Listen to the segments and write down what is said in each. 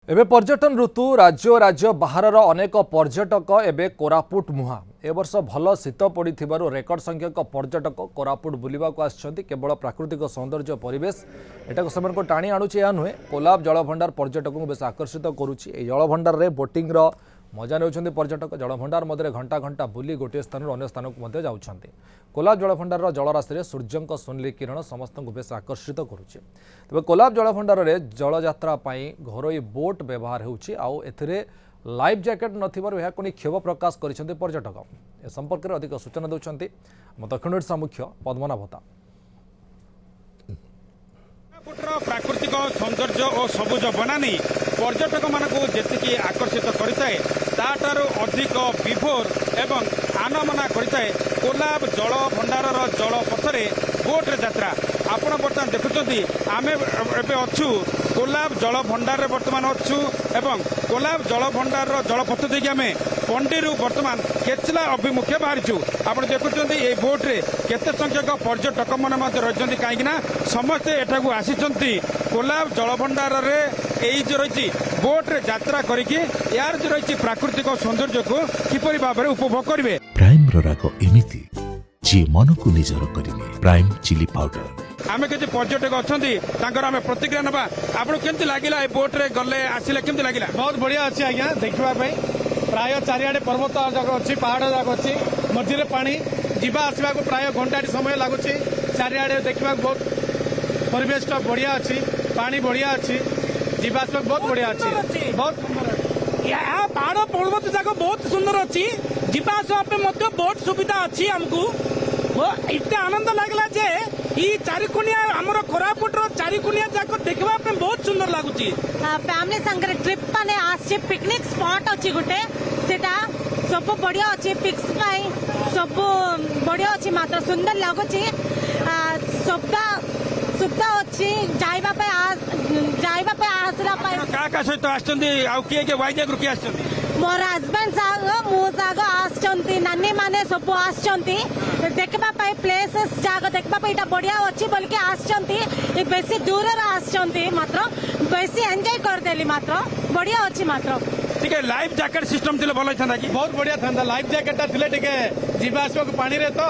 एबे पर्यटन ऋतु राज्य बाहर अनेक पर्यटक एबे कोरापुट मुहा ए वर्ष भल शीत पड़ी रेकर्ड संख्यक पर्यटक कोरापुट बुलवा को आछंती। केवल प्राकृतिक सौंदर्य परिवेश एटाक से टाणी आणुची या नुहे कोलाब जलभंडार पर्यटक को बेस आकर्षित करुच्ची। जलभंडार रे बोटिंग रो मजा नेउछंती पर्यटक। जलभंडार मध्य घंटा घंटा बुली गोटे स्थान अन्य स्थान को जाउछंती। कोलाब जलभंडार जलराशि सूर्यंक सोनली किरण समस्त को बेस आकर्षित करुच्ची। तेज कोलाब जलभंडार रे जलयात्रा घरोई बोट व्यवहार होउछि आउ एथिरे लाइफ जैकेट नथिबारु क्षोभ प्रकाश करिसेंती पर्यटक। ए संपर्क में अधिक सूचना देउछंती दक्षिण ओडिशा मुख्य पद्मनाभता। प्राकृतिक सौंदर्य और सबुज बनानी पर्यटक मानक जी आकर्षित करें ताठार अधिक विभोर एवं आनमना करें कोलाब जल भंडार जल पथरे बोट्रे यात्रा। आपण बर्तमान देखुं आम अच्छु कोलाब जल भंडार बर्तमान अच्छु एवं कोलाब जल भंडार जलपथ देखिए आम पंडी बर्तमान केचला अभिमुखे बाहरीचु। आप देखुं ये बोट्रे केते संख्यक पर्यटक मान रही कहीं समस्ते एठाकू आसी कोलाब जल भंडार जो रही बोट्रे यात्रा करके यार जो रही प्राकृतिक सौंदर्य को किपरि भाव में उपभोग करेंगे। प्राइम राग एमिति जी मन को निजर करेंगे। प्राइम चिली पाउडर आम किसी पर्यटक अच्छा आम प्रतिक्रिया ना आपको केमती लगे बोट्रे गले आसिले केमती लगे? बहुत बढ़िया अच्छे आज्ञा देखापी प्राय चारिआडे पर्वत जाक अच्छी पहाड़ जाक अच्छी मझे पानी जीवा आसवा को प्राय घंटा समय लगुच। चारिआडे देखा बहुत परिवेश बढ़िया अच्छी पानी बढ़िया अच्छी जीवा आसवा बहुत बढ़िया अच्छी बहुत सुंदर पहाड़ पर्वत जाक बहुत सुंदर अच्छी जीवा आसवा बहुत सुविधा अच्छी आमको इतने आनंद लगला जे ई चारिकोनिया हमर कोरापुटर चारिकोनिया जाक देखबा पे बहुत सुंदर लागुची। फैमिली संगे ट्रिप माने आछे पिकनिक स्पॉट अछि गुटे सेटा सब बढ़िया अछि पिक्स पाई सब बढ़िया अछि मात्र सुंदर लागुची। सबटा सुविधा अच्छी जाइबा पे आसला पे का सहित आछंती आ के वाइजाग रुकी आछंती मोर हस्बैंड साग मो साग आछंती नानी माने सब आछंती देखबा पे प्लेसेस जाग देखबा पे इटा बढ़िया अछि बल्कि आछंती बेसी दूर आछंती मात्र बेसी एंजॉय कर देली मात्र बढ़िया अछि मात्र। ठीक है लाइफ जैकेट सिस्टम थिले भलो थांदा कि बहुत बढ़िया था। लाइफ जैकेट थिले टिके जीवा आसवा को पानी रे तो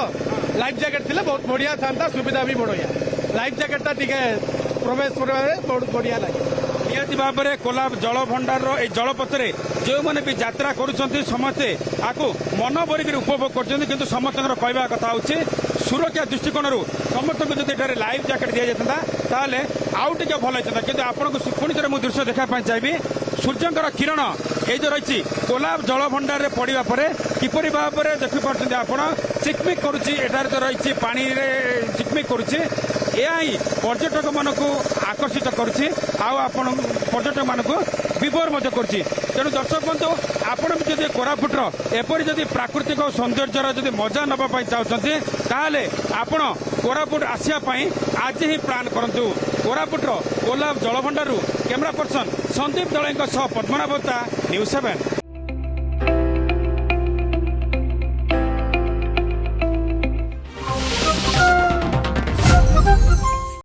लाइफ जैकेट थिले बहुत बढ़िया था सुविधा भी बढ़िया। लाइफ जैकेट टिके प्रवेश बहुत बढ़िया लगे। निहती भाव में कोलाब जल भंडार जलपथरे जो मैंने भी यात्रा करुँच समस्ते आपको मन भरिक उपभोग कर समस्त कहवा कथा हूँ सुरक्षा दृष्टिकोण समस्त को जब लाइफ जैकेट दि जाता आउ टे भल होता कि आपको पुणी थे मुझे दृश्य देखापी चाहिए सूर्यंकर किरण ये जो रही कोलाब जल भंडार पड़ा पर किपरि भाव में देखिपार आप चिकमिक करुच्ची जो रही पानी चिकमिक करुच्ची यही पर्यटक मानक आकर्षित करुच्ची पर्यटक मानक विभोर करुच्ची। तेणु दर्शक बंधु आपण भी जब कोरापुटर एपरी जदि प्राकृतिक सौंदर्यर जदि मजा नापी चाहते ताहले आपण कोरापुट आसापी आज ही प्लान करूँ। कोरापुटर कोलाब जलभंडारू कैमरा पर्सन संदीप दलई पद्मनाभता न्यूज 7।